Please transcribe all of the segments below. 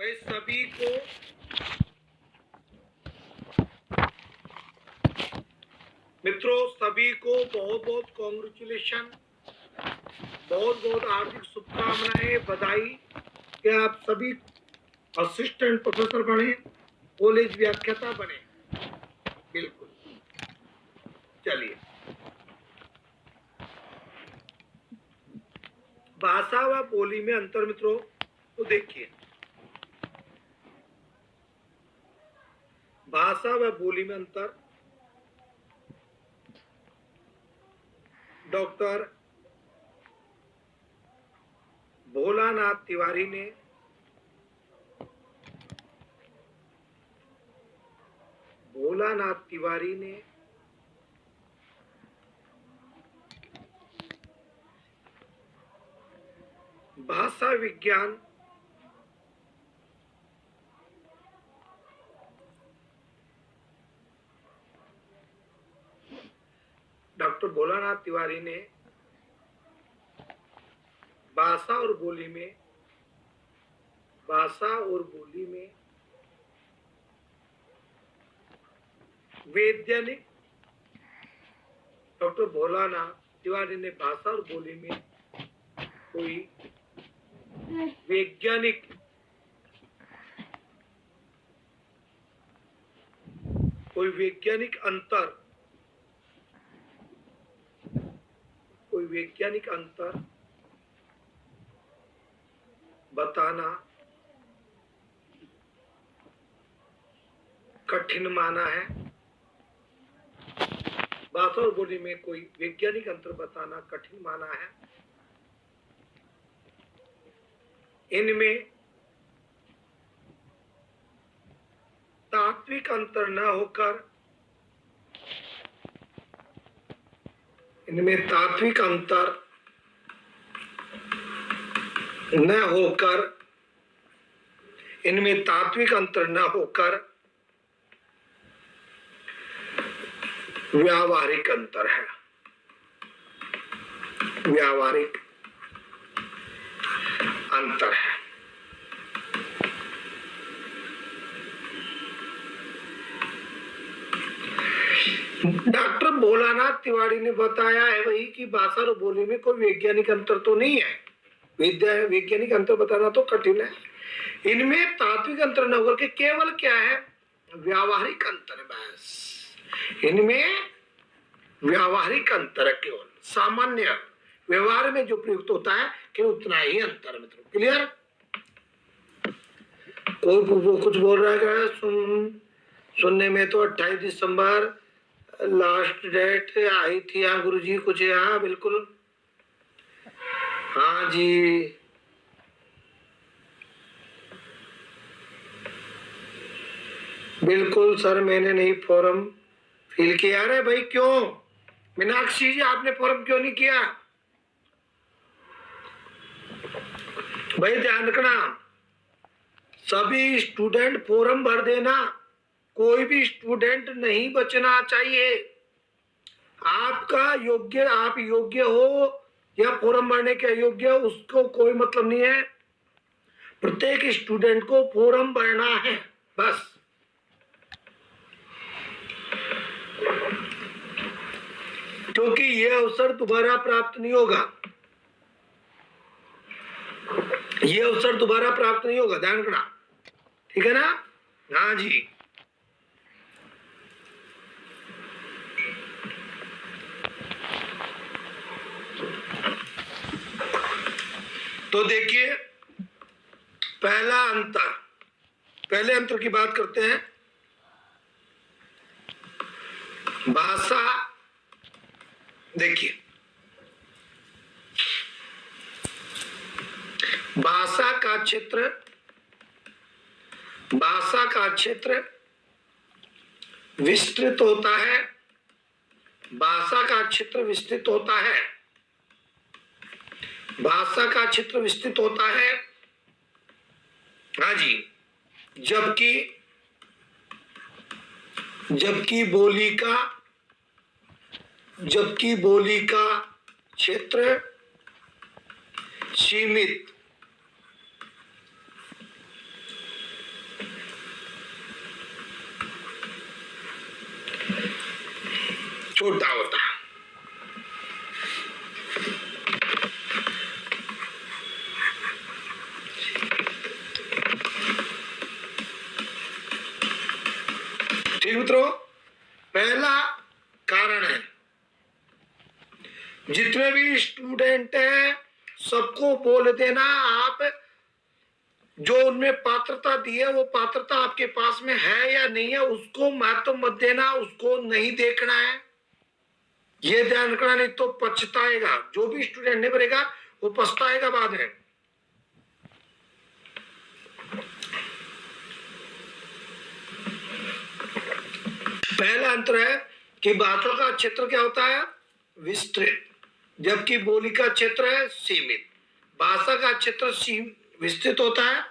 भाई सभी को मित्रों, सभी को बहुत बहुत कॉन्ग्रेचुलेशन, बहुत बहुत हार्दिक शुभकामनाएं, बधाई कि आप सभी असिस्टेंट प्रोफेसर बने, कॉलेज व्याख्याता बने। बिल्कुल, चलिए। भाषा व बोली में अंतर मित्रों, तो देखिए, भाषा व बोली में अंतर डॉक्टर भोलानाथ तिवारी ने भाषा विज्ञान डॉक्टर भोलानाथ तिवारी ने भाषा और बोली में वैज्ञानिक डॉक्टर भोलानाथ तिवारी ने भाषा और बोली में कोई वैज्ञानिक अंतर बताना कठिन माना है। भाषा और बोली में कोई वैज्ञानिक अंतर बताना कठिन माना है। इनमें तात्विक अंतर न होकर व्यावहारिक अंतर है। डॉक्टर भोलानाथ तिवारी ने बताया है वही कि भाषा और बोली में कोई वैज्ञानिक अंतर तो नहीं है। वैज्ञानिक अंतर बताना तो कठिन है। इनमें तात्विक अंतर न होकर के केवल क्या है, व्यावहारिक अंतर है। बस इनमें व्यावहारिक अंतर है, केवल सामान्य व्यवहार में जो प्रयुक्त होता है केवल उतना ही अंतर है मित्रों। क्लियर? कोई कुछ बोल रहा है? सुनने में तो 28 दिसंबर लास्ट डेट आई थी। हाँ गुरुजी, कुछ यहाँ बिल्कुल। हाँ जी, बिल्कुल सर, मैंने नहीं फॉर्म फिल किया। अरे भाई क्यों मीनाक्षी जी, आपने फॉर्म क्यों नहीं किया? भाई ध्यान रखना, सभी स्टूडेंट फॉर्म भर देना। कोई भी स्टूडेंट नहीं बचना चाहिए। आपका योग्य, आप योग्य हो या फॉर्म भरने के अयोग्य हो, उसको कोई मतलब नहीं है। प्रत्येक स्टूडेंट को फॉर्म भरना है बस। क्योंकि यह अवसर दोबारा प्राप्त नहीं होगा, ध्यान रखना। ठीक है ना? हाँ जी। तो देखिए, पहले अंतर की बात करते हैं। भाषा, देखिए, भाषा का क्षेत्र विस्तृत होता है। भाषा का क्षेत्र विस्तृत होता है। हाँ जी। जबकि बोली का क्षेत्र सीमित छोटा होता है। ठीक मित्रों, पहला कारण है जितने भी स्टूडेंट हैं सबको बोल देना, आप जो उनमें पात्रता दी है वो पात्रता आपके पास में है या नहीं है उसको महत्व मत देना, उसको नहीं देखना है, ये ध्यान रखना, नहीं तो पछताएगा। जो भी स्टूडेंट नहीं भरेगा वो पछताएगा बाद में। पहला अंतर है कि भाषा का क्षेत्र क्या होता है, विस्तृत, जबकि बोली का क्षेत्र है सीमित। भाषा का क्षेत्र विस्तृत होता है,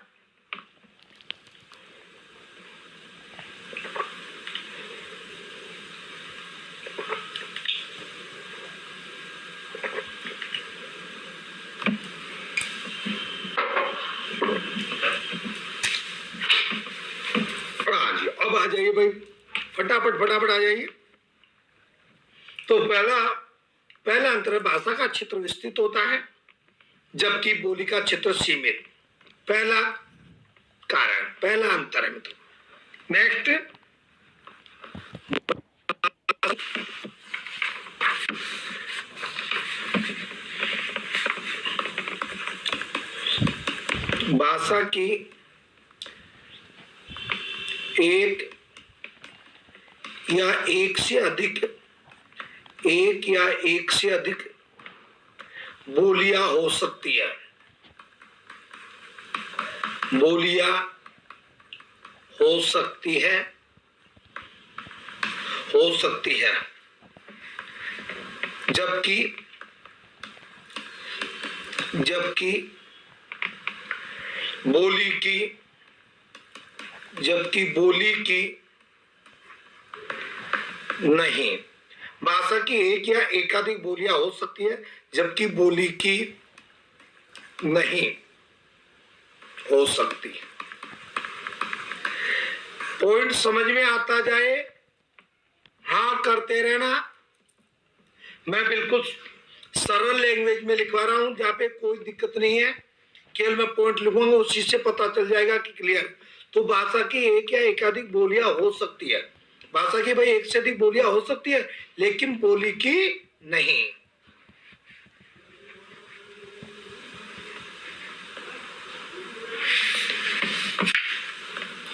अब आ जाइए भाई, फटाफट आ जाइए। तो पहला अंतर है, भाषा का क्षेत्र विस्तृत होता है जबकि बोली का क्षेत्र सीमित। पहला कारण, पहला अंतर है मित्रों। नेक्स्ट, भाषा की एक या एक से अधिक बोलियां हो सकती है, बोलियां हो सकती है, जबकि बोली की नहीं। भाषा की एक या एकाधिक बोलियां हो सकती है जबकि बोली की नहीं हो सकती। पॉइंट समझ में आता जाए, हाँ करते रहना। मैं बिल्कुल सरल लैंग्वेज में लिखवा रहा हूं जहां पे कोई दिक्कत नहीं है, केवल मैं पॉइंट लिखूंगा, उसी से पता चल जाएगा कि क्लियर। तो भाषा की एक या एकाधिक बोलियां हो सकती है, भाषा की भाई एक से अधिक बोलियां हो सकती है लेकिन बोली की नहीं।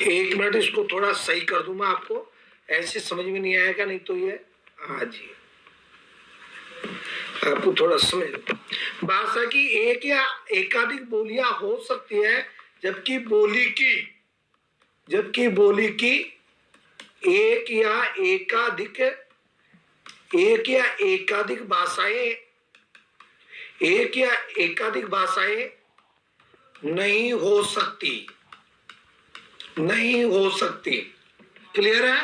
एक मिनट, इसको थोड़ा सही कर दूं मैं आपको, ऐसे समझ में नहीं आएगा, नहीं तो ये हाँ जी आपको थोड़ा समझ। भाषा की एक या एकाधिक बोलियां हो सकती है जबकि बोली की एक या एकाधिक भाषाएं नहीं हो सकती। क्लियर है?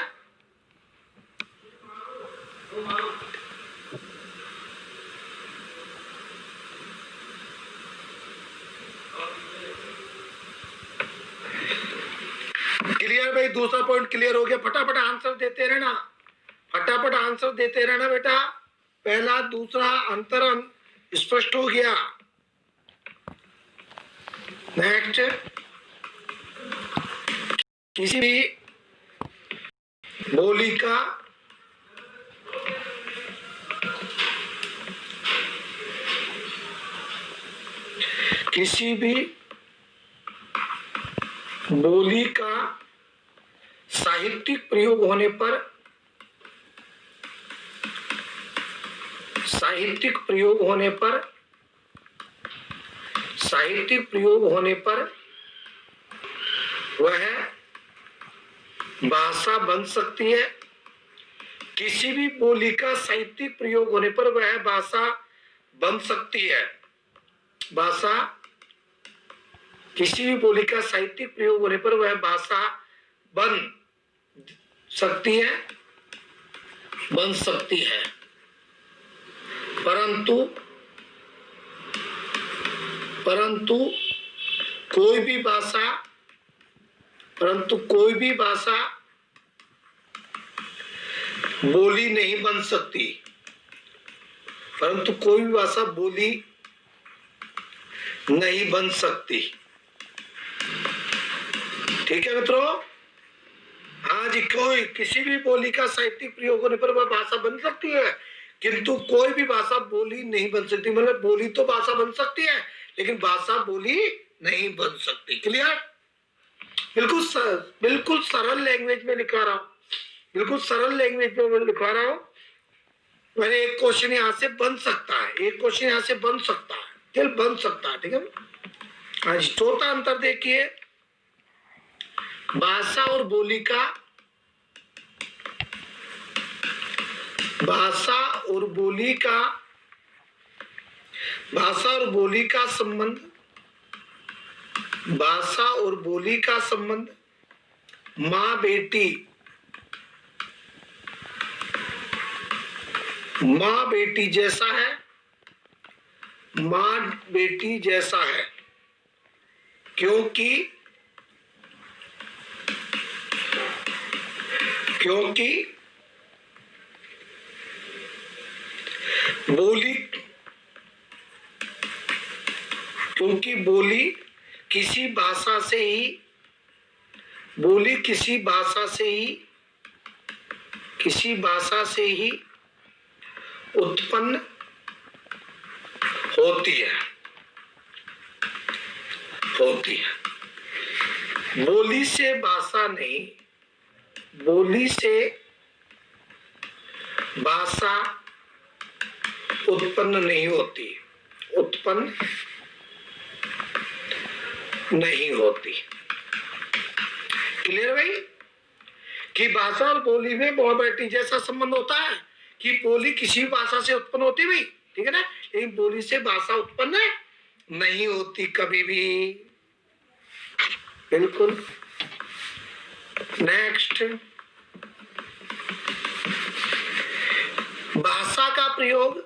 क्लियर भाई, दूसरा पॉइंट क्लियर हो गया। फटाफट आंसर देते रहना बेटा। पहला दूसरा अंतर स्पष्ट हो गया। नेक्स्ट, किसी भी बोली का साहित्यिक प्रयोग होने पर वह भाषा बन सकती है। किसी भी बोली का साहित्यिक प्रयोग होने पर वह भाषा बन सकती है। किसी भी बोली का साहित्यिक प्रयोग होने पर वह भाषा बन सकती है, परंतु कोई भी भाषा बोली नहीं बन सकती, परंतु कोई भी भाषा बोली नहीं बन सकती। ठीक है मित्रों, हाँ जी, कोई किसी भी बोली का साहित्यिक प्रयोग होने पर वह भाषा बन सकती है, किंतु कोई भी भाषा बोली नहीं बन सकती। मतलब बोली तो भाषा बन सकती है, लेकिन भाषा बोली नहीं बन सकती। क्लियर? बिल्कुल सरल लैंग्वेज में लिखा रहा हूं, बिल्कुल सरल लैंग्वेज में मैं लिखा रहा हूं। मैंने एक क्वेश्चन यहाँ से बन सकता है, एक क्वेश्चन यहाँ से बन सकता है, दिल बन सकता है। ठीक है, आज चौथा अंतर देखिए, भाषा और बोली का, भाषा और बोली का, भाषा और बोली का संबंध, भाषा और बोली का संबंध माँ बेटी, माँ बेटी जैसा है, माँ बेटी जैसा है, क्योंकि बोली, क्योंकि बोली किसी भाषा से ही, बोली किसी भाषा से ही, किसी भाषा से ही उत्पन्न होती है, होती है। बोली से भाषा नहीं, बोली से भाषा उत्पन्न नहीं होती, उत्पन्न नहीं होती। क्लियर भाई? कि भाषा और बोली में माँ बेटी जैसा संबंध होता है, कि बोली किसी भाषा से उत्पन्न होती भाई, ठीक है ना, लेकिन बोली से भाषा उत्पन्न नहीं होती कभी भी। बिल्कुल। नेक्स्ट, भाषा का प्रयोग,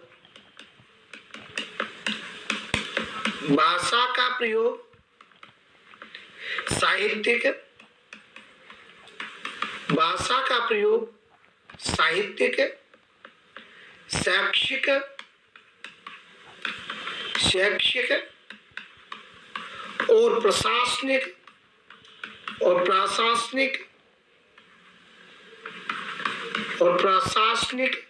भाषा का प्रयोग साहित्यिक, भाषा का प्रयोग साहित्यिक, शैक्षिक, शैक्षिक और प्रशासनिक, और प्रशासनिक, और प्रशासनिक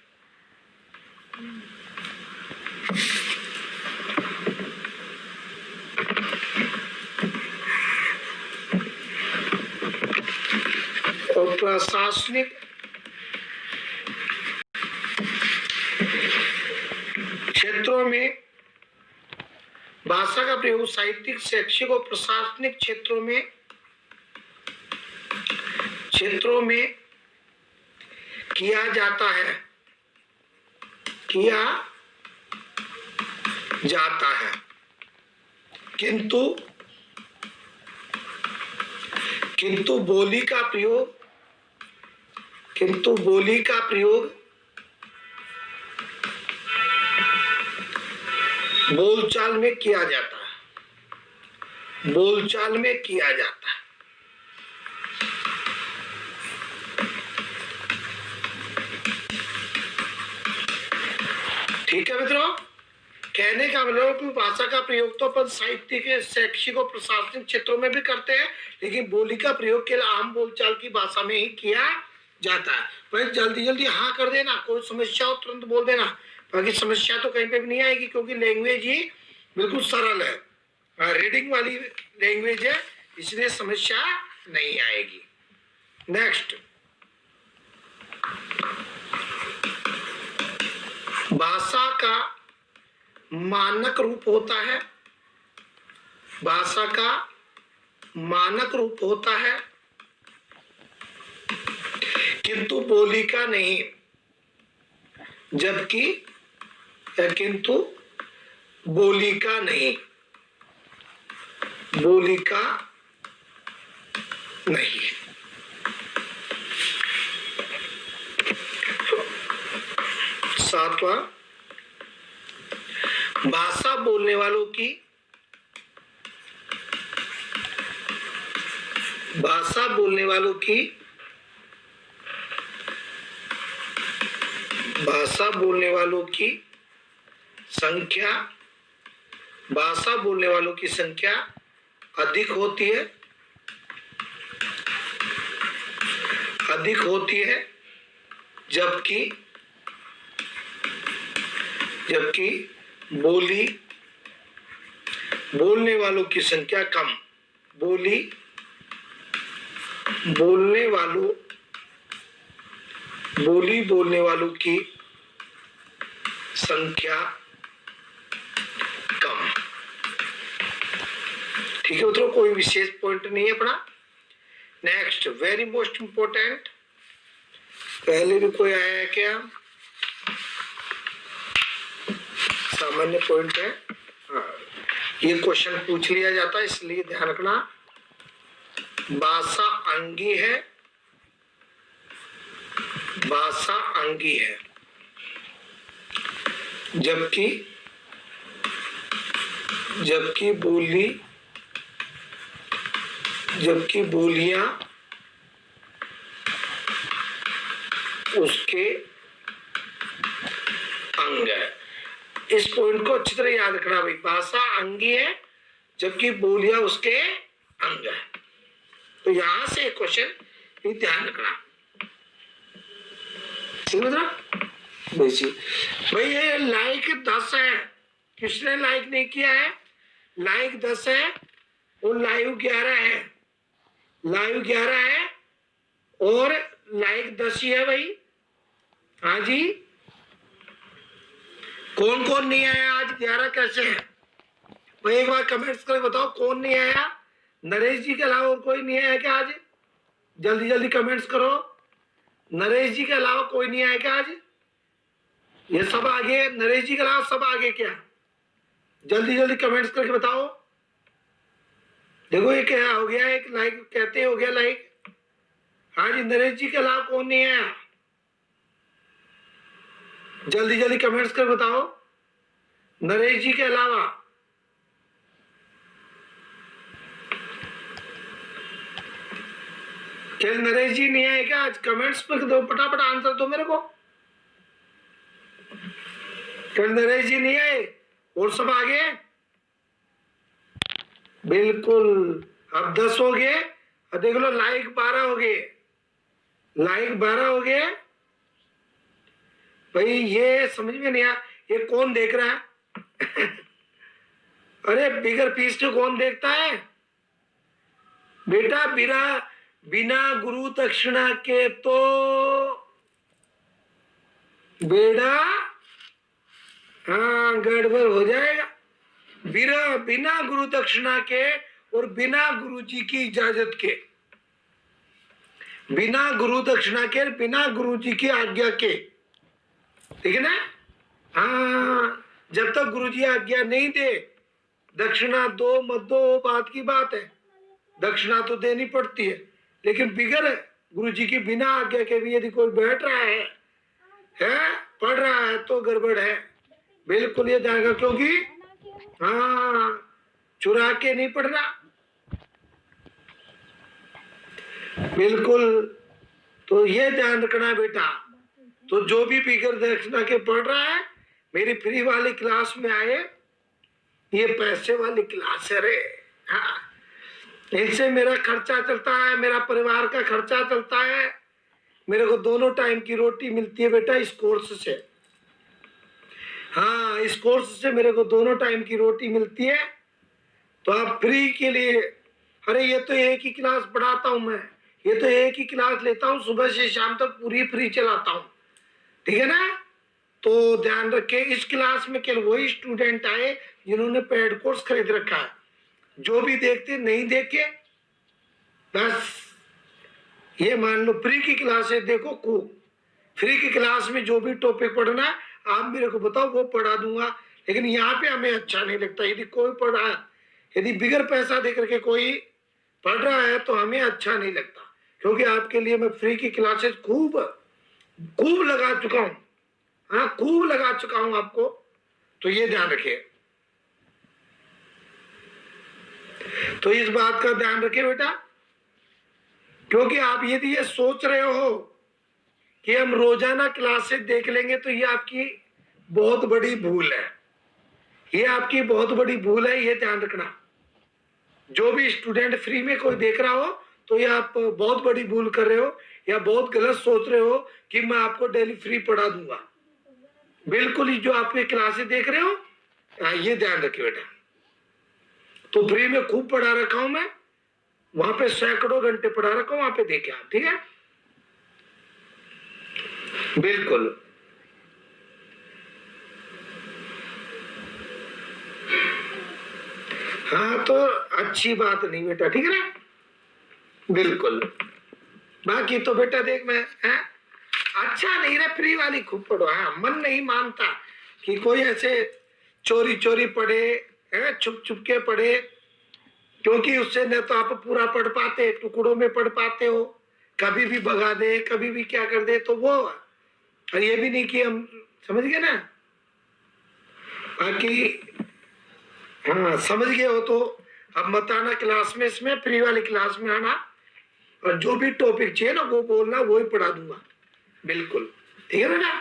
और प्रशासनिक क्षेत्रों में, भाषा का प्रयोग साहित्यिक, शैक्षिक और प्रशासनिक क्षेत्रों में, क्षेत्रों में किया जाता है, किया जाता है, किंतु किंतु बोली का प्रयोग, किंतु बोली का प्रयोग बोलचाल में किया जाता है, बोलचाल में किया जाता है। ठीक है मित्रों, कहने का मतलब कि भाषा का प्रयोग तो अपन साहित्य के, शैक्षिक और प्रशासनिक क्षेत्रों में भी करते हैं, लेकिन बोली का प्रयोग केवल आम बोलचाल की भाषा में ही किया जाता है। पर जल्दी जल्दी हाँ कर देना, कोई समस्या हो तुरंत बोल देना, बाकी समस्या तो कहीं पे भी नहीं आएगी, क्योंकि लैंग्वेज ही बिल्कुल सरल है, रीडिंग वाली लैंग्वेज है, इसलिए समस्या नहीं आएगी। नेक्स्ट, भाषा का मानक रूप होता है, भाषा का मानक रूप होता है, किंतु बोली का नहीं, जबकि किंतु बोली का नहीं, बोली का नहीं। सातवां, भाषा बोलने वालों की, भाषा बोलने वालों की भाषा बोलने वालों की संख्या, भाषा बोलने वालों की संख्या अधिक होती है, अधिक होती है, जबकि जबकि बोली बोलने वालों की संख्या कम, बोली बोलने वालों बोली बोलने वालों की संख्या कम। ठीक है मित्रों, कोई विशेष पॉइंट नहीं है अपना। नेक्स्ट, वेरी मोस्ट इंपोर्टेंट, पहले भी कोई आया है क्या? सामान्य पॉइंट है, ये क्वेश्चन पूछ लिया जाता है, इसलिए ध्यान रखना। भाषा अंगी है, भाषा अंगी है, जबकि जबकि बोली जबकि बोलियां उसके अंग है। इस पॉइंट को अच्छी तरह याद रखना भाई, भाषा अंगी है जबकि बोलियां उसके अंग है। तो यहां से क्वेश्चन ध्यान रखना, ठीक है भाई। ये लाइक 10 है, किसने लाइक नहीं किया है? लाइक 10 है और लाइव 11 है, लाइव 11 है और लाइक 10 ही है भाई। हाँ जी, कौन कौन नहीं आया आज? 11 कैसे है भाई? एक बार कमेंट्स करके बताओ कौन नहीं आया। नरेश जी के अलावा और कोई नहीं आया क्या आज? जल्दी जल्दी कमेंट्स करो। नरेश जी के अलावा कोई नहीं आया क्या आज? ये सब आगे, नरेश जी के अलावा सब आगे क्या? जल्दी जल्दी कमेंट्स करके बताओ। देखो ये क्या हो गया, एक लाइक कहते हो गया लाइक। हाँ जी, नरेश जी के अलावा कौन नहीं आया? जल्दी जल्दी कमेंट्स कर बताओ, नरेश जी के अलावा। क्या नरेश जी नहीं आए क्या आज? कमेंट्स पर दो, फटाफट आंसर दो मेरे को। क्या नरेश जी नहीं आए और सब आ गए? बिल्कुल, अब 10 हो गए। अब देख लो लाइक 12 हो गए, लाइक 12 हो गए भाई। ये समझ में नहीं आया, ये कौन देख रहा है? अरे बिगर फीस तो कौन देखता है बेटा? बिना गुरु दक्षिणा के तो बेड़ा हाँ गड़बड़ हो जाएगा। बिना गुरु दक्षिणा के और बिना गुरु जी की इजाजत के, बिना गुरु दक्षिणा के, बिना गुरु जी की आज्ञा के, ठीक है ना? हाँ, जब तक गुरु जी आज्ञा नहीं दे दक्षिणा दो मत दो, बात की बात है। दक्षिणा तो देनी पड़ती है, लेकिन बिगर गुरु जी की बिना आज्ञा के भी यदि कोई बैठ रहा है पढ़ रहा है तो गड़बड़ है। बिल्कुल ये ध्यान, क्योंकि हाँ चुरा के नहीं पढ़ रहा। बिल्कुल, तो ये ध्यान रखना बेटा। तो जो भी बिगर दक्षिणा के पढ़ रहा है, मेरी फ्री वाली क्लास में आए, ये पैसे वाली क्लास है रे। हाँ, इनसे मेरा खर्चा चलता है, मेरा परिवार का खर्चा चलता है, मेरे को दोनों टाइम की रोटी मिलती है बेटा इस कोर्स से। हाँ, इस कोर्स से मेरे को दोनों टाइम की रोटी मिलती है। तो आप फ्री के लिए, अरे ये तो एक ही क्लास पढ़ाता हूं मैं, ये तो एक ही क्लास लेता हूं, सुबह से शाम तक पूरी फ्री चलाता हूं, ठीक है ना? तो ध्यान रखे, इस क्लास में केवल वही स्टूडेंट आए जिन्होंने पेड कोर्स खरीद रखा है। जो भी देखते नहीं देखे, बस ये मान लो फ्री की क्लास है। देखो फ्री की क्लास में जो भी टॉपिक पढ़ना आप मेरे को बताओ, वो पढ़ा दूंगा। लेकिन यहाँ पे हमें अच्छा नहीं लगता यदि कोई पढ़ा, यदि बिगर पैसा दे करके कोई पढ़ रहा है तो हमें अच्छा नहीं लगता, क्योंकि आपके लिए मैं फ्री की क्लासेस खूब खूब लगा चुका हूँ। हाँ, खूब लगा चुका हूं आपको, तो ये ध्यान रखिए। तो इस बात का ध्यान रखिए बेटा, क्योंकि आप यदि ये सोच रहे हो कि हम रोजाना क्लासेस देख लेंगे तो ये आपकी बहुत बड़ी भूल है, ये आपकी बहुत बड़ी भूल है, ये ध्यान रखना। जो भी स्टूडेंट फ्री में कोई देख रहा हो तो ये आप बहुत बड़ी भूल कर रहे हो या बहुत गलत सोच रहे हो कि मैं आपको डेली फ्री पढ़ा दूंगा। बिल्कुल ही जो आप ये क्लासेस देख रहे हो, ये ध्यान रखिए बेटा। तो फ्री में खूब पढ़ा रखा हूं मैं, वहां पे सैकड़ों घंटे पढ़ा रखा हूं, वहां पे देखे आप, ठीक है। बिल्कुल हाँ, तो अच्छी बात नहीं बेटा, ठीक है ना। बिल्कुल, बाकी तो बेटा देख मैं है अच्छा नहीं रहा, फ्री वाली खूब पढ़ो। हाँ, मन नहीं मानता कि कोई ऐसे चोरी चोरी पढ़े है, छुप छुप के पढ़े, क्योंकि उससे न तो आप पूरा पढ़ पाते, टुकड़ों में पढ़ पाते हो, कभी भी भगा दे, कभी भी क्या कर दे, तो वो और ये भी नहीं कि हम समझ गए ना। बाकी हाँ समझ गए हो तो अब मत आना क्लास में, इसमें फ्री वाली क्लास में आना, और जो भी टॉपिक चाहिए ना वो बोलना, वो ही पढ़ा दूंगा। बिल्कुल ठीक है बेटा।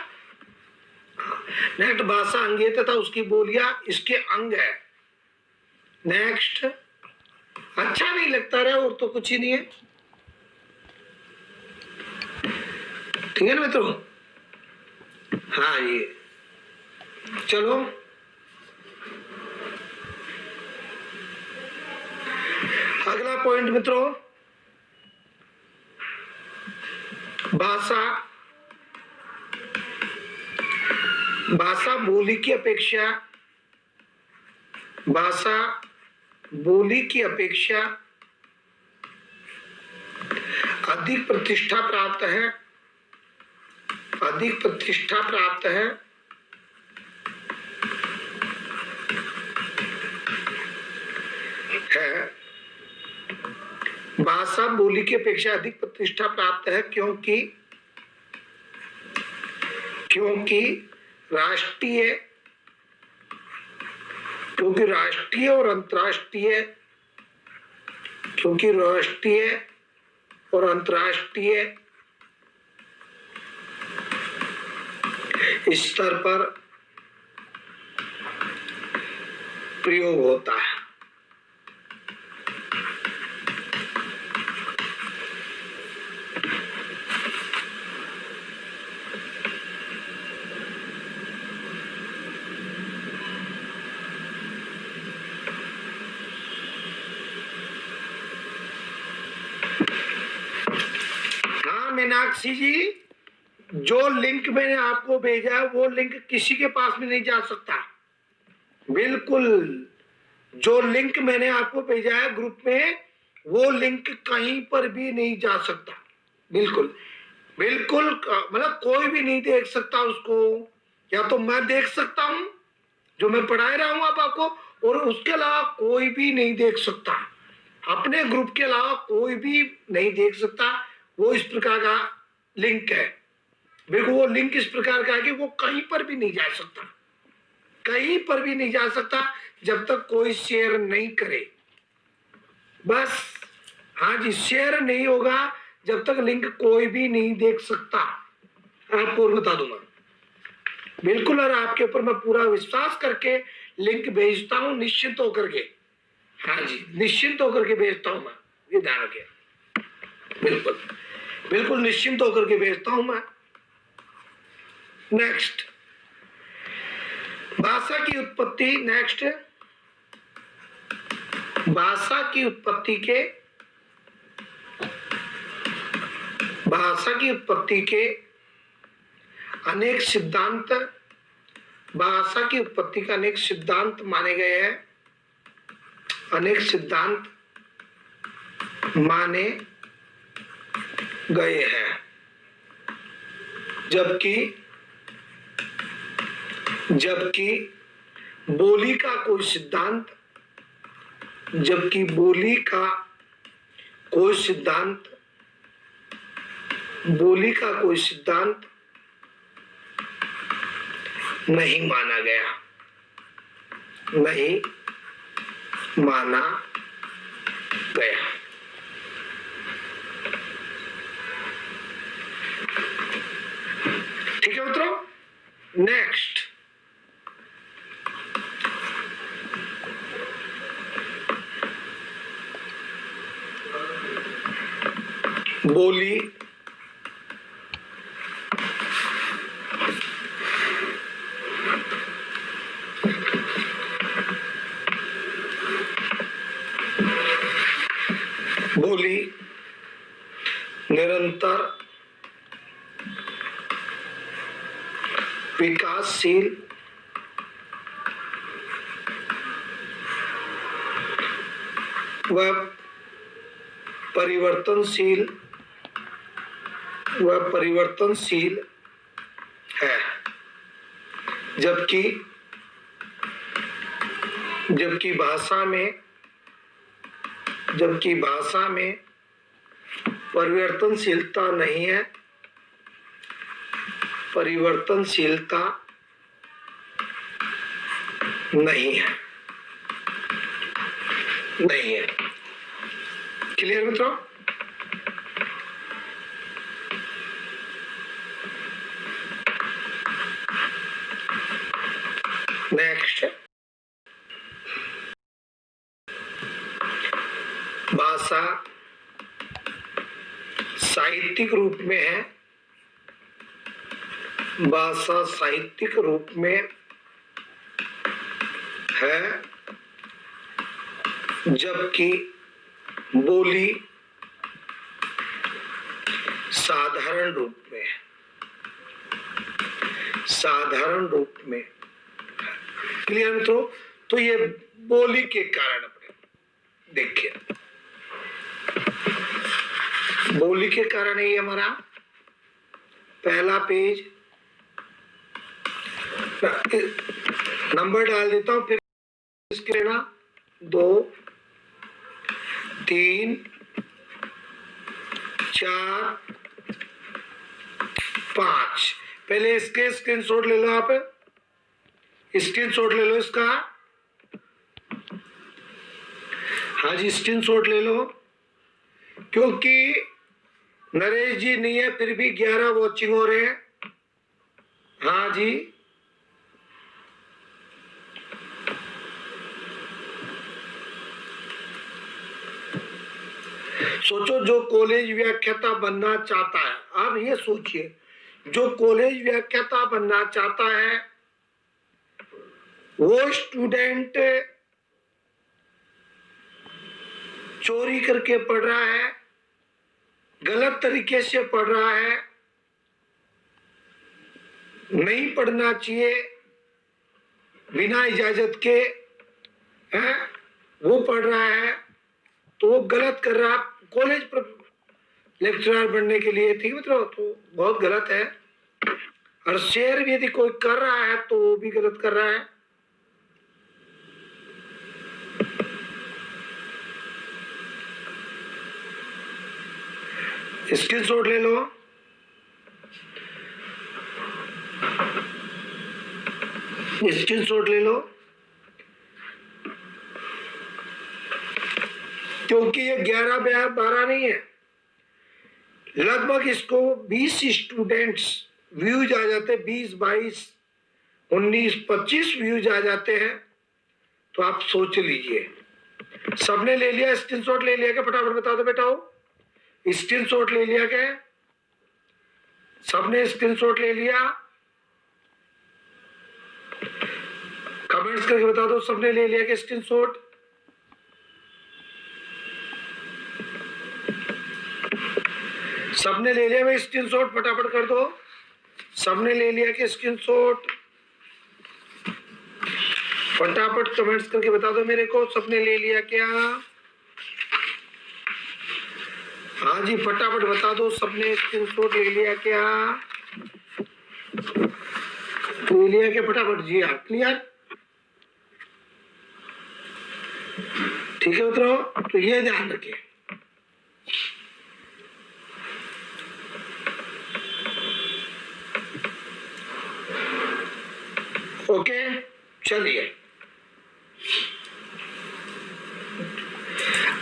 नेक्स्ट भाषा अंगेत था, उसकी बोलियां इसके अंग है। नेक्स्ट, अच्छा नहीं लगता रहा और तो कुछ ही नहीं है, ठीक है ना मित्रों। हाँ ये चलो अगला पॉइंट मित्रों, भाषा। भाषा बोली की अपेक्षा, भाषा बोली की अपेक्षा अधिक प्रतिष्ठा प्राप्त है, अधिक प्रतिष्ठा प्राप्त है भाषा बोली की अपेक्षा अधिक प्रतिष्ठा प्राप्त है, क्योंकि राष्ट्रीय क्योंकि राष्ट्रीय और अंतर्राष्ट्रीय क्योंकि राष्ट्रीय और अंतर्राष्ट्रीय स्तर पर प्रयोग होता है। हाँ मीनाक्षी जी, जो लिंक मैंने आपको भेजा है वो लिंक किसी के पास में नहीं जा सकता। बिल्कुल, जो लिंक मैंने आपको भेजा है ग्रुप में, वो लिंक कहीं पर भी नहीं जा सकता। बिल्कुल बिल्कुल, मतलब कोई भी नहीं देख सकता उसको, या तो मैं देख सकता हूं जो मैं पढ़ा रहा हूं आप आपको, और उसके अलावा कोई भी नहीं देख सकता, अपने ग्रुप के अलावा कोई भी नहीं देख सकता। वो इस प्रकार का लिंक है। देखो वो लिंक इस प्रकार का है कि वो कहीं पर भी नहीं जा सकता, कहीं पर भी नहीं जा सकता जब तक कोई शेयर नहीं करे। बस हाँ जी, शेयर नहीं होगा जब तक लिंक कोई भी नहीं देख सकता, आपको बता दूंगा। बिल्कुल, और आपके ऊपर मैं पूरा विश्वास करके लिंक भेजता हूं, निश्चिंत होकर के। हाँ जी, निश्चिंत होकर के भेजता हूं मैं, ये ध्यान रखिए। बिल्कुल बिल्कुल निश्चिंत होकर के भेजता हूं मैं। नेक्स्ट, भाषा की उत्पत्ति। नेक्स्ट, भाषा की उत्पत्ति के अनेक सिद्धांत, भाषा की उत्पत्ति का अनेक सिद्धांत माने गए हैं, अनेक सिद्धांत माने गए हैं, जबकि बोली का कोई सिद्धांत, जबकि बोली का कोई सिद्धांत नहीं माना गया, नहीं माना गया। नेक्स्ट, बोली, बोली निरंतर विकासशील व परिवर्तनशील है, जबकि भाषा में परिवर्तनशीलता नहीं है, परिवर्तनशीलता नहीं है। क्लियर मित्रों? नेक्स्ट, भाषा साहित्यिक रूप में है, भाषा साहित्यिक रूप में है, जबकि बोली साधारण रूप में। क्लियर मित्रों? तो ये बोली के कारण अपने देखिए, बोली के कारण है ये हमारा पहला पेज। नंबर डाल देता हूं, फिर इसके लेना 2 3 4 5। पहले इसके स्क्रीनशॉट ले लो, आप स्क्रीनशॉट ले लो इसका। हाँ जी, स्क्रीनशॉट ले लो, क्योंकि नरेश जी नहीं है फिर भी 11 वॉचिंग हो रहे हैं। हाँ जी, सोचो जो कॉलेज व्याख्याता बनना चाहता है, आप ये सोचिए, जो कॉलेज व्याख्याता बनना चाहता है वो स्टूडेंट चोरी करके पढ़ रहा है, गलत तरीके से पढ़ रहा है, नहीं पढ़ना चाहिए बिना इजाजत के है, वो पढ़ रहा है तो वो गलत कर रहा है कॉलेज पर लेक्चरर बनने के लिए। ठीक है मतलब, तो बहुत गलत है। और शेयर भी यदि कोई कर रहा है तो वो भी गलत कर रहा है। स्क्रीनशॉट ले लो, स्क्रीनशॉट ले लो, क्योंकि ये 11-12 नहीं है, लगभग इसको 20 स्टूडेंट्स व्यूज आ जाते हैं, 20 22 19 25 व्यूज आ जाते हैं। तो आप सोच लीजिए, सबने ले लिया स्क्रीनशॉट? ले लिया क्या? फटाफट बता दो बेटा, स्क्रीनशॉट ले लिया क्या? सबने स्क्रीनशॉट ले लिया? कमेंट्स करके बता दो, सबने ले लिया क्या स्क्रीनशॉट? सबने ले लिया भाई स्क्रीनशॉट? फटाफट कर दो, सबने ले लिया क्या स्क्रीनशॉट? फटाफट कमेंट्स करके बता दो मेरे को, सबने ले लिया क्या? हाँ जी, फटाफट बता दो, सबने स्क्रीनशॉट ले लिया क्या? ले लिया क्या? फटाफट जी हाँ, क्लियर? ठीक है मित्रों, तो ये ध्यान रखिए। ओके, चलिए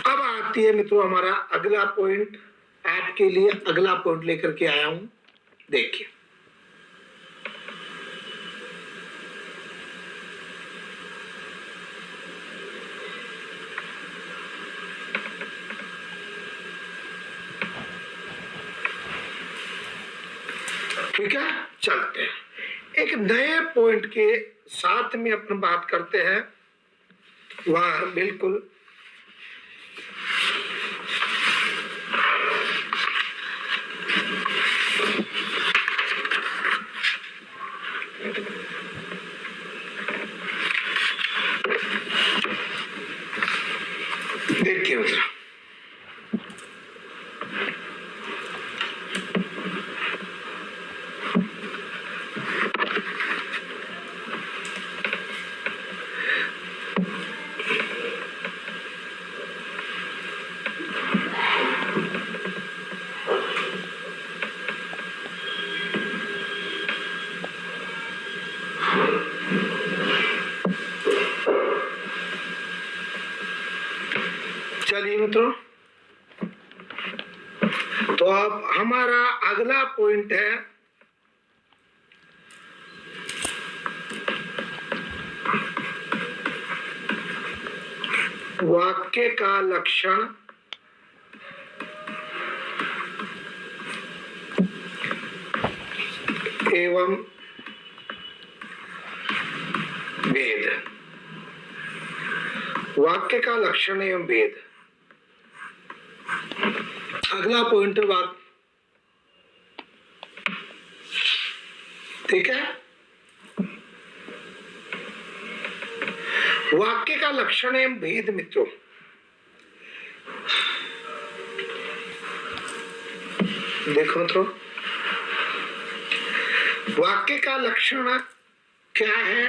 अब आती है मित्रों हमारा अगला पॉइंट। आपके लिए अगला पॉइंट लेकर के आया हूं, देखिए। ठीक है, चलते हैं एक नए पॉइंट के साथ में अपन बात करते हैं। वह बिल्कुल देखिए मित्र, चलिए मित्रों, तो अब हमारा अगला पॉइंट है वाक्य का लक्षण एवं भेद। वाक्य का लक्षण एवं भेद, अगला पॉइंट है वाक्य। ठीक है, वाक्य का लक्षण एवं भेद मित्रों, देखो मित्रों, वाक्य का लक्षण क्या है?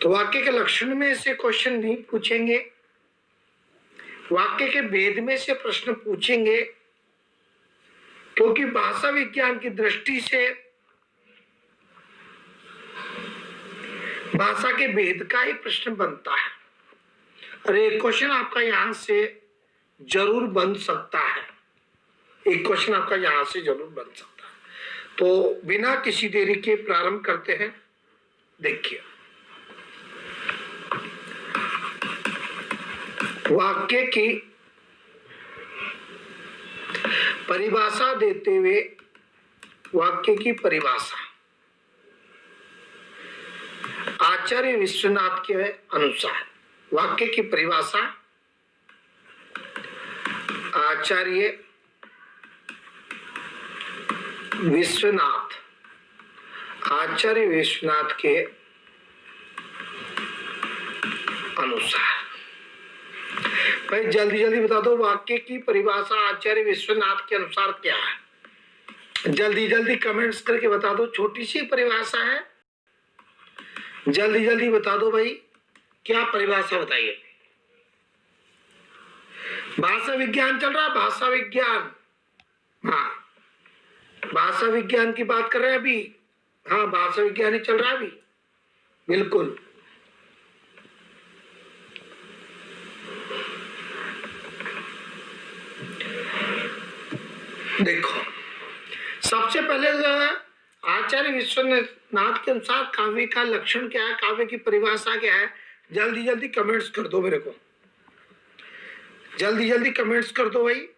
तो वाक्य के लक्षण में से क्वेश्चन नहीं पूछेंगे, वाक्य के भेद में से प्रश्न पूछेंगे, क्योंकि भाषा विज्ञान की दृष्टि से भाषा के भेद का ही प्रश्न बनता है। और एक क्वेश्चन आपका यहां से जरूर बन सकता है, एक क्वेश्चन आपका यहां से जरूर बन सकता है। तो बिना किसी देरी के प्रारंभ करते हैं। देखिए, वाक्य की परिभाषा देते हुए, वाक्य की परिभाषा आचार्य विश्वनाथ के अनुसार, वाक्य की परिभाषा आचार्य विश्वनाथ, आचार्य विश्वनाथ के अनुसार, भाई जल्दी जल्दी बता दो, वाक्य की परिभाषा आचार्य विश्वनाथ के अनुसार क्या है? जल्दी जल्दी कमेंट्स करके बता दो, छोटी सी परिभाषा है, जल्दी जल्दी बता दो भाई, क्या परिभाषा बताइए। भाषा विज्ञान चल रहा है, भाषा विज्ञान, हाँ भाषा विज्ञान की बात कर रहे हैं अभी, हाँ भाषा विज्ञान ही चल रहा है अभी, बिल्कुल। देखो, सबसे पहले आचार्य विश्वनाथ के अनुसार काव्य का लक्षण क्या है, काव्य की परिभाषा क्या है, जल्दी जल्दी कमेंट्स कर दो मेरे को, जल्दी जल्दी कमेंट्स कर दो भाई,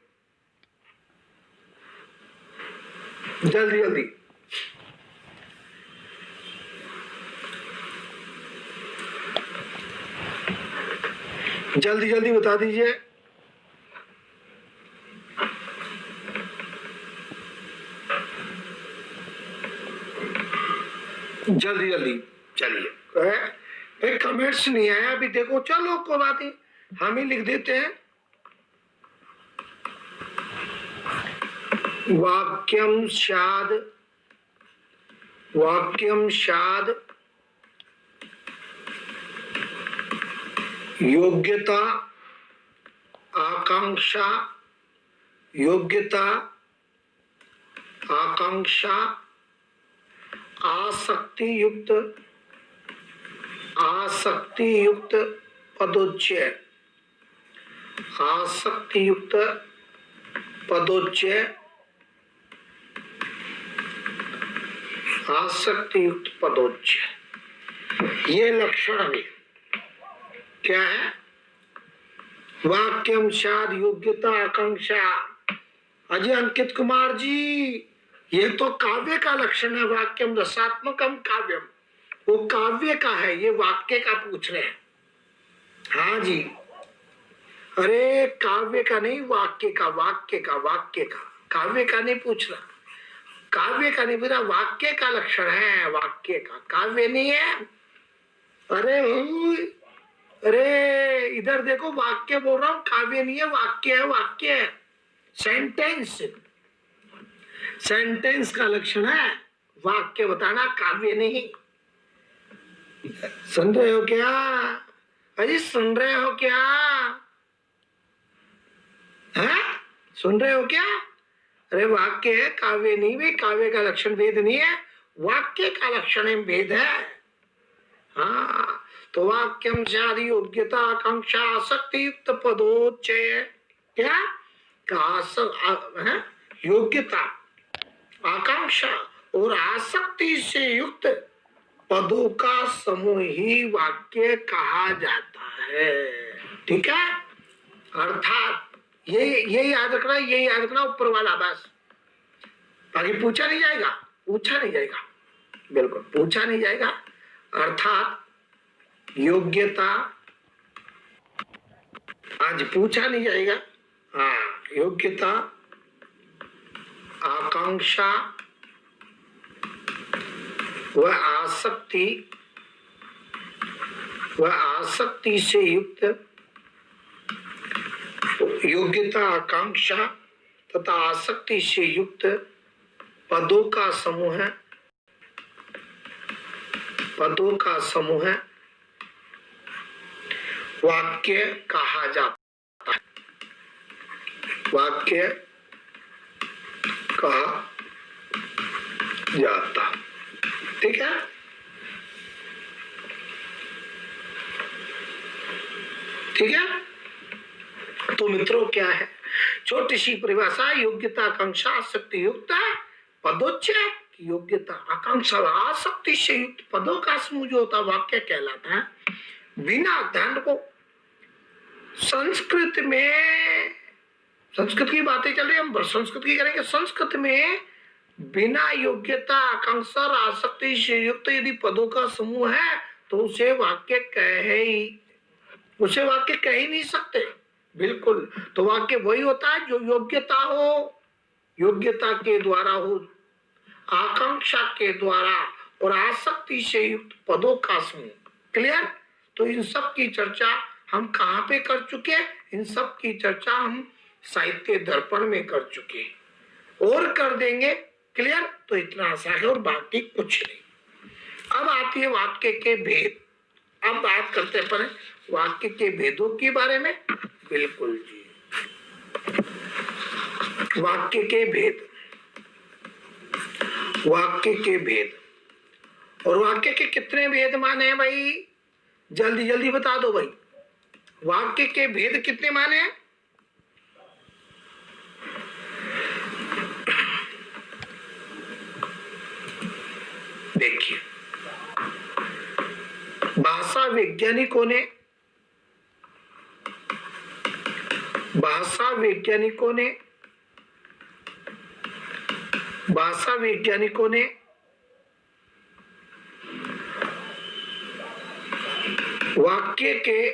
जल्दी जल्दी। जल्दी जल्दी बता दीजिए। जल्दी जल्दी चलिए, भाई कमेंट्स नहीं आया अभी, देखो चलो कोई बात नहीं, हम ही लिख देते हैं। वाक्यम शाद, वाक्यम शाद योग्यता आकांक्षा, योग्यता आकांक्षा आसक्ति युक्त, आसक्ति युक्त पदोच्चय, आसक्ति युक्त पदोच्चय, आसक्ति युक्त पदोच्चय, ये लक्षण भी क्या है? वाक्यम शाद योग्यता आकांक्षा। अजय अंकित कुमार जी, ये तो काव्य का लक्षण है, वाक्यम रसात्मकम काव्यम, वो काव्य का है, ये वाक्य का पूछ रहे हैं। हाँ जी, अरे काव्य का नहीं, वाक्य का, वाक्य का, वाक्य का, काव्य का नहीं पूछ रहा, काव्य का नहीं पूछ रहा, वाक्य का लक्षण है, वाक्य का, काव्य नहीं है। अरे अरे इधर देखो, वाक्य बोल रहा हूं, काव्य नहीं है, वाक्य है, वाक्य है, सेंटेंस, सेंटेंस का लक्षण है वाक्य बताना, काव्य नहीं। सुन रहे हो क्या? अरे सुन रहे हो क्या? है सुन रहे हो क्या? अरे वाक्य है, काव्य नहीं भाई, काव्य का लक्षण भेद नहीं है, वाक्य का लक्षण भेद है। हाँ, तो वाक्यम शादी योग्यता आकांक्षा आसक्ति युक्त पदोच्चय, क्या का योग्यता आकांक्षा और आसक्ति से युक्त पदों का समूह ही वाक्य कहा जाता है। ठीक है, अर्थात ये याद रखना, ये याद रखना ऊपर वाला, बस बाकी पूछा नहीं जाएगा, पूछा नहीं जाएगा, बिल्कुल पूछा नहीं जाएगा। अर्थात योग्यता, आज पूछा नहीं जाएगा। हाँ, योग्यता आकांक्षा व आसक्ति से युक्त, योग्यता आकांक्षा तथा आसक्ति से युक्त पदों का समूह है, पदों का समूह है वाक्य कहा जाता है, वाक्य कहा जाता। ठीक है, ठीक है। तो मित्रों क्या है, छोटी सी परिभाषा, योग्यता आकांक्षा आसक्ति युक्त पदोच्चय, योग्यता आकांक्षा आसक्ति से युक्त पदों का समूह जो होता वाक्य कहलाता है। बिना ध्यान को, संस्कृत में, संस्कृत की बातें चल रही है, हम संस्कृत की करेंगे। संस्कृत में बिना योग्यता आकांक्षा और आसक्ति से युक्त यदि पदों का समूह है तो उसे वाक्य कह ही नहीं सकते, बिल्कुल। तो वाक्य वही होता है जो योग्यता हो, योग्यता के द्वारा हो, आकांक्षा के द्वारा और आसक्ति से युक्त पदों का समूह। क्लियर? तो इन सब की चर्चा हम कहाँ पे कर चुके हैं? इन सब की चर्चा हम साहित्य दर्पण में कर चुके और कर देंगे। क्लियर? तो इतना आसान है और बाकी कुछ नहीं। अब आती है वाक्य के भेद। अब बात करते हैं पर वाक्य के भेदों के बारे में। बिल्कुल जी, वाक्य के भेद, वाक्य के भेद। और वाक्य के कितने भेद माने हैं भाई? जल्दी जल्दी बता दो भाई, वाक्य के भेद कितने माने हैं? देखिए, भाषा वैज्ञानिकों ने वाक्य के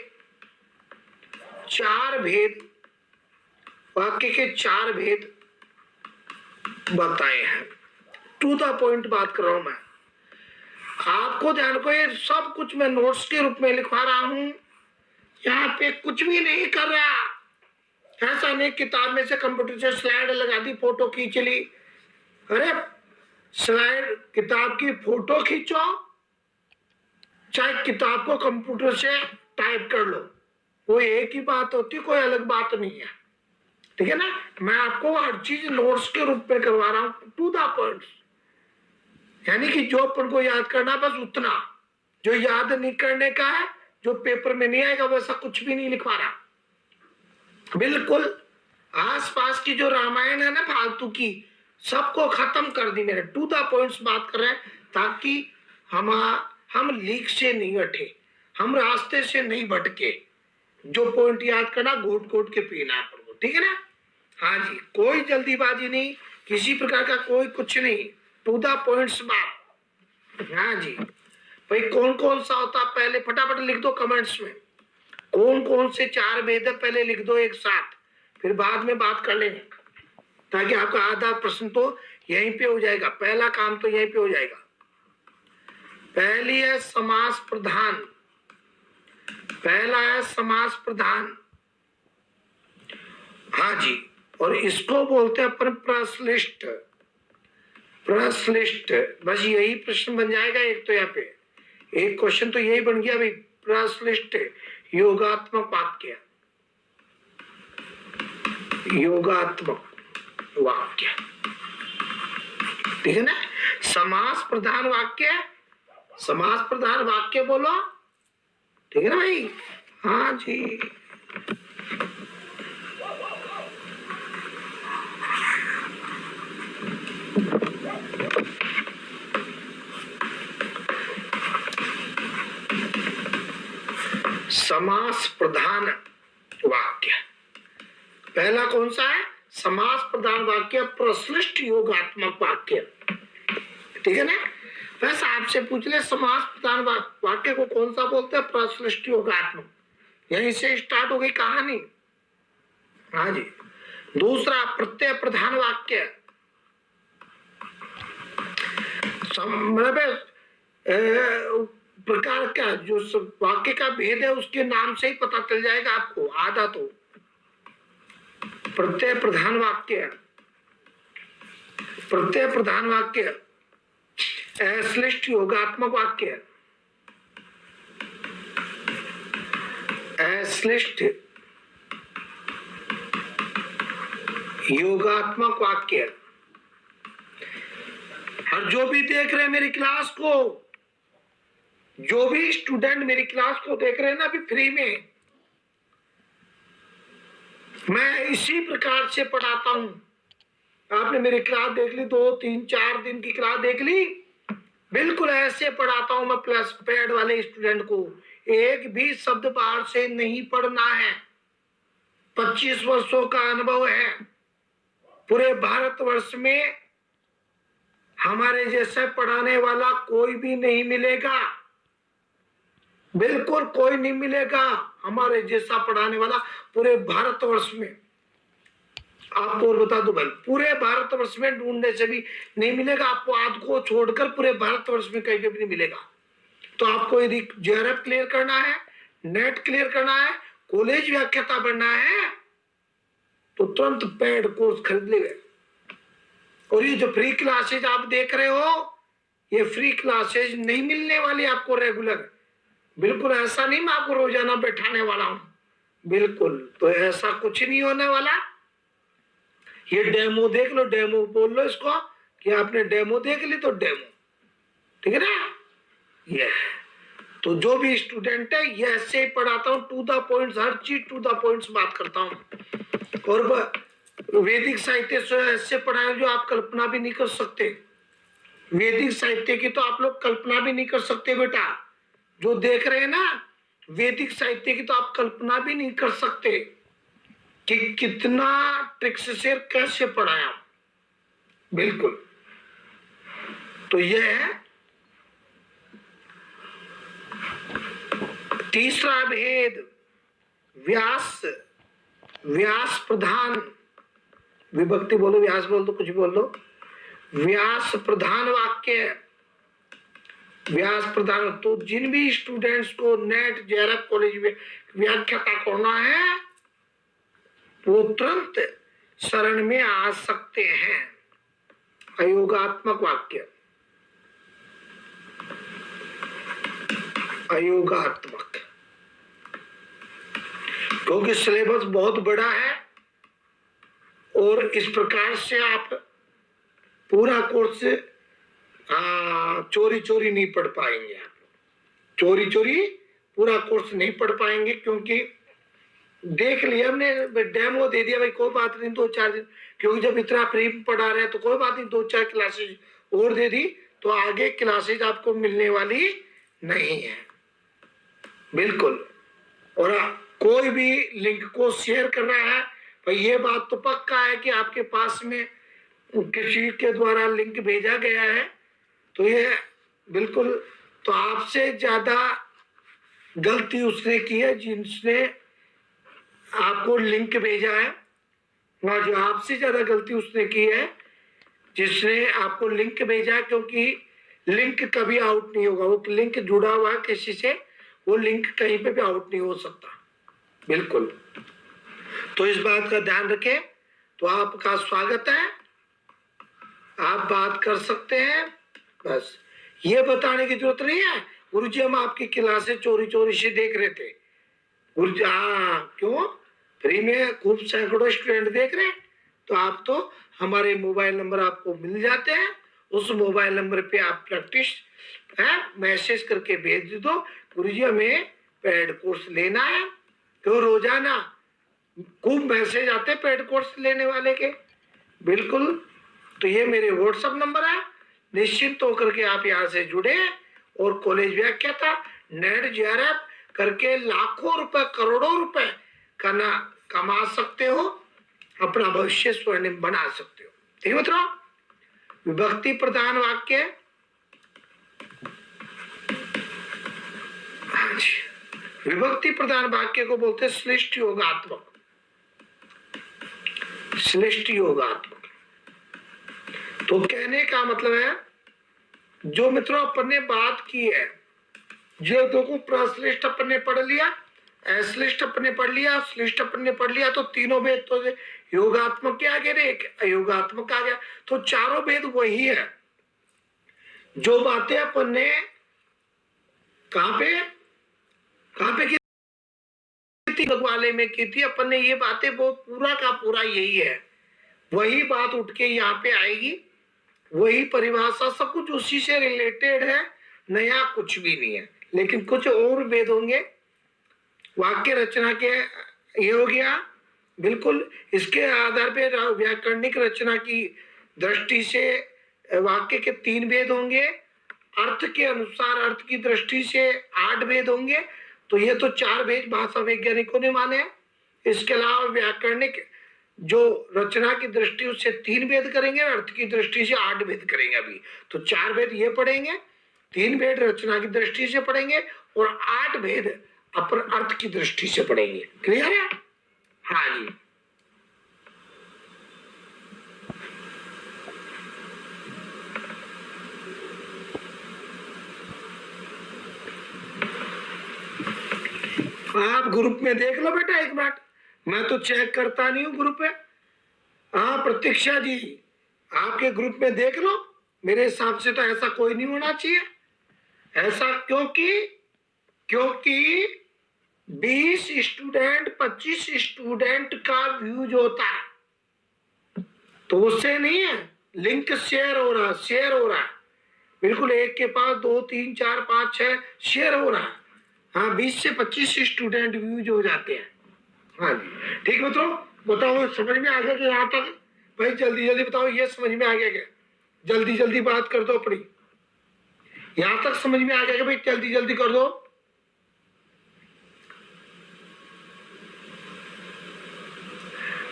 चार भेद बताए हैं। टू द पॉइंट बात कर रहा हूं मैं, आपको ध्यान को, ये सब कुछ मैं नोट्स के रूप में लिखवा रहा हूं, यहाँ पे कुछ भी नहीं कर रहा। ऐसा नहीं किताब में से कंप्यूटर से स्लाइड लगा दी, फोटो खींच ली। अरे स्लाइड, किताब की फोटो खींचो, चाहे किताब को कंप्यूटर से टाइप कर लो, वो एक ही बात होती, कोई अलग बात नहीं है। ठीक है ना? मैं आपको हर चीज नोट्स के रूप में करवा रहा हूं, टू द पॉइंट। यानी कि जो अपन को याद करना बस उतना, जो याद नहीं करने का है, जो पेपर में नहीं आएगा, वैसा कुछ भी नहीं लिखवा रहा। बिल्कुल आसपास की जो रामायण है ना फालतू की, सबको खत्म कर दी मैंने। टू द पॉइंट्स बात कर रहे हैं ताकि हम लीक से नहीं हटे, हम रास्ते से नहीं भटके। जो पॉइंट याद करना घोट घोट के पीना अपन को। ठीक है ना? हाँ जी, कोई जल्दीबाजी नहीं, किसी प्रकार का कोई कुछ नहीं, टू द पॉइंट्स बात। हाँ जी भाई, कौन कौन सा होता है पहले फटाफट लिख दो कमेंट्स में, कौन कौन से 4 भेद है पहले लिख दो एक साथ, फिर बाद में बात कर लेंगे, ताकि आपका आधा प्रश्न तो यहीं पे हो जाएगा, पहला काम तो यहीं पे हो जाएगा। पहली है समास प्रधान, पहला है समास प्रधान। हाँ जी, और इसको बोलते हैं अपन प्रश्लिष्ट, प्रश्लिष्ट। बस यही प्रश्न बन जाएगा एक, तो यहाँ पे एक क्वेश्चन तो यही बन गया भाई, प्रश्लिष्ट योगात्मक वाक्य, योगात्मक वाक्य, ठीक है ना। समास प्रधान वाक्य, समास प्रधान वाक्य बोलो, ठीक है ना भाई। हाँ जी, समास प्रधान वाक्य पहला कौन सा है, समास प्रधान वाक्य प्रश्लिष्ट योगात्मक वाक्य, ठीक है ना। वैसे आपसे पूछ ले समास प्रधान वाक्य को कौन सा बोलते हैं, प्रश्लिष्ट योगात्मक, यहीं से स्टार्ट हो गई कहानी। हाँ जी, दूसरा प्रत्यय प्रधान वाक्य, मतलब प्रकार का जो वाक्य का भेद है उसके नाम से ही पता चल जाएगा आपको आधा तो। प्रत्यय प्रधान वाक्य, प्रत्यय प्रधान वाक्य, अश्लिष्ट योगात्मक वाक्य, अश्लिष्ट योगात्मक वाक्य। और जो भी देख रहे हैं मेरी क्लास को, जो भी स्टूडेंट मेरी क्लास को देख रहे हैं ना अभी फ्री में, मैं इसी प्रकार से पढ़ाता हूं। आपने मेरी क्लास देख ली, 2, 3, 4 दिन की क्लास देख ली, बिल्कुल ऐसे पढ़ाता हूं मैं प्लस पैड वाले स्टूडेंट को, एक भी शब्द बाहर से नहीं पढ़ना है। 25 वर्षों का अनुभव है, पूरे भारतवर्ष में हमारे जैसे पढ़ाने वाला कोई भी नहीं मिलेगा, बिल्कुल कोई नहीं मिलेगा हमारे जैसा पढ़ाने वाला पूरे भारतवर्ष में। आपको और बता दो भाई, पूरे भारतवर्ष में ढूंढने से भी नहीं मिलेगा आपको, आध को छोड़कर पूरे भारतवर्ष में कहीं भी नहीं मिलेगा। तो आपको यदि जेआरएफ क्लियर करना है, नेट क्लियर करना है, कॉलेज व्याख्याता बनना है, तो तुरंत पेड कोर्स खरीद ले। और ये जो फ्री क्लासेज आप देख रहे हो, ये फ्री क्लासेज नहीं मिलने वाली आपको रेगुलर, बिल्कुल ऐसा नहीं मैं आपको रोजाना बैठाने वाला हूं, बिल्कुल तो ऐसा कुछ नहीं होने वाला। ये डेमो देख लो, डेमो बोल लो इसको कि आपने डेमो देख ली तो डेमो, ठीक है ना। ये तो जो भी स्टूडेंट है ये ऐसे ही पढ़ाता हूँ, टू द पॉइंट्स, हर चीज टू द पॉइंट्स बात करता हूँ। और वैदिक साहित्य से ऐसे पढ़ाए जो आप कल्पना भी नहीं कर सकते, वैदिक साहित्य की तो आप लोग कल्पना भी नहीं कर सकते बेटा, जो देख रहे हैं ना वैदिक साहित्य की तो आप कल्पना भी नहीं कर सकते कि कितना ट्रिक्स से कैसे पढ़ाया, बिल्कुल। तो यह है तीसरा भेद, व्यास, व्यास प्रधान, विभक्ति बोलो, व्यास बोल दो, कुछ बोल दो, व्यास प्रधान वाक्य, व्यास प्रधान। तो जिन भी स्टूडेंट्स को नेट जेआरएफ कॉलेज में व्याख्याता करना है वो तुरंत शरण में आ सकते हैं। अयोगात्मक वाक्य, अयोगात्मक, क्योंकि सिलेबस बहुत बड़ा है और इस प्रकार से आप पूरा कोर्स चोरी चोरी नहीं पढ़ पाएंगे, आप चोरी चोरी पूरा कोर्स नहीं पढ़ पाएंगे, क्योंकि देख लिया हमने, डेमो दे दिया भाई, कोई बात नहीं 2-4 दिन, क्योंकि जब इतना फ्री पढ़ा रहे हैं तो कोई बात नहीं, 2-4 क्लासेज और दे दी तो आगे क्लासेज आपको मिलने वाली नहीं है, बिल्कुल। और कोई भी लिंक को शेयर कर रहा है भाई, ये बात तो पक्का है कि आपके पास में किसी के द्वारा लिंक भेजा गया है तो ये बिल्कुल, तो आपसे ज्यादा गलती उसने की है जिसने आपको लिंक भेजा है, और जो आपसे ज्यादा गलती उसने की है जिसने आपको लिंक भेजा, क्योंकि लिंक कभी आउट नहीं होगा। वो लिंक जुड़ा हुआ है किसी से, वो लिंक कहीं पे भी आउट नहीं हो सकता, बिल्कुल। तो इस बात का ध्यान रखें। तो आपका स्वागत है, आप बात कर सकते हैं। बस ये बताने की जरूरत नहीं है गुरुजी हम आपकी क्लासें चोरी चोरी से देख रहे थे। गुरुजी हाँ, क्यों? फ्री में खूब सैकड़ों स्टूडेंट देख रहे हैं, तो आप तो हमारे मोबाइल नंबर आपको मिल जाते हैं, उस मोबाइल नंबर पे आप प्रैक्टिस है मैसेज करके भेज दो, गुरुजी हमें पेड कोर्स लेना है। तो रोजाना खूब मैसेज आते हैं पेड कोर्स लेने वाले के, बिल्कुल। तो ये मेरे व्हाट्सएप नंबर है, निश्चिंत होकर के आप यहाँ से जुड़े और कॉलेज व्याख्या था नेट जेआरएफ करके लाखों रुपए करोड़ों रुपए कमा सकते हो, अपना भविष्य स्वर्णिम बना सकते हो। ठीक मित्रों, विभक्ति प्रधान वाक्य, विभक्ति प्रधान वाक्य को बोलते हैं श्लिष्ट योगात्मक, श्लिष्ट योगात्मक। तो कहने का मतलब है जो मित्रों अपन ने बात की है, जो देखो प्रश्लिष्ट अपन ने पढ़ लिया, अश्लिष्ट अपन ने पढ़ लिया, श्लिष्ट अपन ने पढ़ लिया, तो तीनों भेद तो योगात्मक के आगे रे अयोगात्मक आ गया, तो चारों भेद वही है। जो बातें अपन ने कहां पे की वाले में की थी अपन ने, ये बातें वो पूरा का पूरा यही है, वही बात उठ के यहाँ पे आएगी, वही परिभाषा, सब कुछ उसी से रिलेटेड है, नया कुछ भी नहीं है। लेकिन कुछ और भेद होंगे, वाक्य रचना के ये हो गया, बिल्कुल। इसके आधार पे व्याकरणिक रचना की दृष्टि से वाक्य के 3 भेद होंगे, अर्थ के अनुसार अर्थ की दृष्टि से 8 भेद होंगे। तो ये तो 4 भेद भाषा वैज्ञानिकों ने माने हैं। इसके अलावा व्याकरणिक जो रचना की दृष्टि उससे 3 भेद करेंगे, अर्थ की दृष्टि से 8 भेद करेंगे। अभी तो 4 भेद ये पढ़ेंगे, 3 भेद रचना की दृष्टि से पढ़ेंगे और 8 भेद अपन अर्थ की दृष्टि से पढ़ेंगे। क्लियर है? हाँ जी। आप ग्रुप में देख लो बेटा एक बार, मैं तो चेक करता नहीं हूँ ग्रुप में। हाँ प्रतीक्षा जी, आपके ग्रुप में देख लो, मेरे हिसाब से तो ऐसा कोई नहीं होना चाहिए ऐसा, क्योंकि 20 स्टूडेंट 25 स्टूडेंट का व्यूज होता है, तो उससे नहीं है, लिंक शेयर हो रहा है, बिल्कुल। एक के पास 2 3 4 5 6 शेयर हो रहा है। हाँ 20 से 25 स्टूडेंट व्यूज हो जाते हैं। हाँ जी ठीक मित्रों, बताओ समझ में आ गया कि यहाँ तक? भाई जल्दी जल्दी बताओ, ये समझ में आ गया क्या? जल्दी जल्दी बात कर दो अपनी, यहाँ तक समझ में आ गया क्या भाई? जल्दी जल्दी कर दो।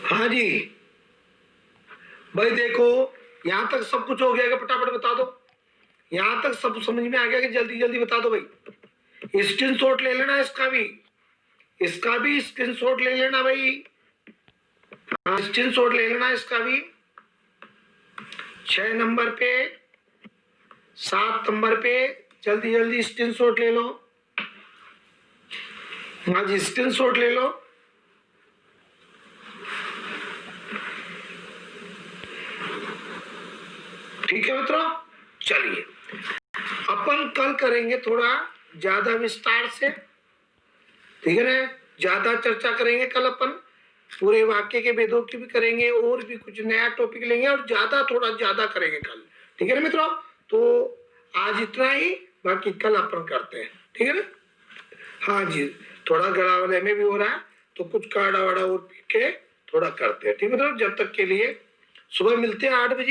हाँ जी भाई देखो, यहाँ तक सब कुछ हो गया क्या? फटाफट बता दो। यहाँ तक सब समझ में आ गया कि? जल्दी जल्दी बता दो भाई। स्क्रीनशॉट ले लेना इसका भी स्क्रीनशॉट ले लेना भाई। हाँ स्क्रीनशॉट ले लेना इसका भी। 6 नंबर पे 7 नंबर पे जल्दी जल्दी स्क्रीनशॉट ले लो। हाँ जी स्क्रीनशॉट ले लो। ठीक है मित्रों, चलिए अपन कल करेंगे थोड़ा ज्यादा विस्तार से, ठीक है ना? ज्यादा चर्चा करेंगे कल अपन, पूरे वाक्य के भेदों की भी करेंगे और भी कुछ नया टॉपिक लेंगे और थोड़ा ज्यादा करेंगे कल, ठीक है ना मित्रों? तो आज इतना ही, बाकी कल अपन करते हैं, ठीक है ना? हाँ जी, थोड़ा गला वाले में भी हो रहा है तो कुछ काढ़ा वाड़ा और पी के थोड़ा करते हैं, ठीक है मित्रों? जब तक के लिए सुबह मिलते हैं 8 बजे।